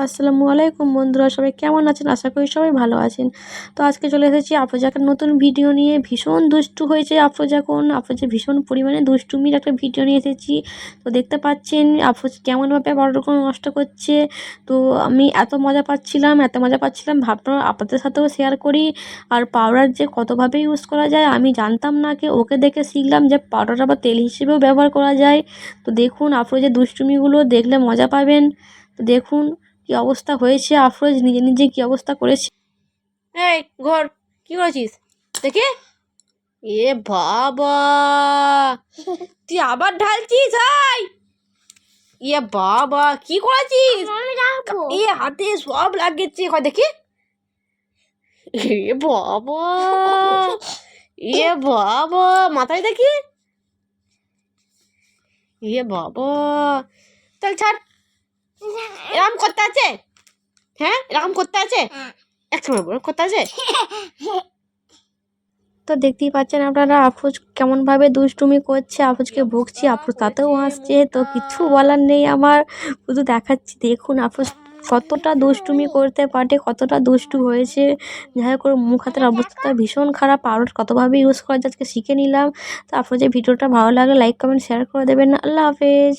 আসসালামু আলাইকুম বন্ধুরা, সবাই কেমন আছেন? আশা করি সবাই ভালো আছেন। তো আজকে চলে এসেছি আফরোজাকে নতুন ভিডিও নিয়ে। ভীষণ দুষ্টু হয়েছে আফরোজা ভীষণ পরিমাণে দুষ্টুমির একটা ভিডিও নিয়ে এসেছি। তো দেখতে পাচ্ছেন আফরোজ কেমনভাবে বড়রকম নষ্ট করছে। তো আমি এত মজা পাচ্ছিলাম, ভাবলাম আপনাদের সাথেও শেয়ার করি। আর পাউডার যে কতভাবে ইউজ করা যায় আমি জানতাম না, ওকে দেখে শিখলাম যে পাউডার আবার তেল হিসেবেও ব্যবহার করা যায়। তো দেখুন আফরোজের দুষ্টুমিগুলো দেখলে মজা পাবেন। তো দেখুন কি অবস্থা হয়েছে, আফরোজ নিজে নিজে কি অবস্থা করেছে। এই ঘর কি করেছিস দেখে? এ বাবা, তুই আবার ঢালছিস? হাই এ বাবা, কি করেছিস? এ হাতে সব লাগেছে, হয় দেখি। এ বাবা, এ বাবা, মাথায় দেখি। এ বাবা, চল ছাড়। এরকম করতে আছে? হ্যাঁ, এরকম করতে আছে? একসময় বড় করতে আছে। তো দেখতেই পাচ্ছেন আপনারা আফরোজ কেমনভাবে দুষ্টুমি করছে। আফরোজকে বকছি, আফরোজ তাতেও হাসছে। তো কিছু বলার নেই আমার, শুধু দেখাচ্ছি। দেখুন আফরোজ কতটা দুষ্টুমি করতে পারে, কতটা দুষ্টু হয়েছে। যাই হোক, মুখ হাতের অবস্থাটা ভীষণ খারাপ। পাউডার কতভাবে ইউজ করা যায় আজকে শিখে নিলাম। তো আফরোজের ভিডিওটা ভালো লাগলে লাইক কমেন্ট শেয়ার করে দেবেন। আল্লাহ হাফেজ।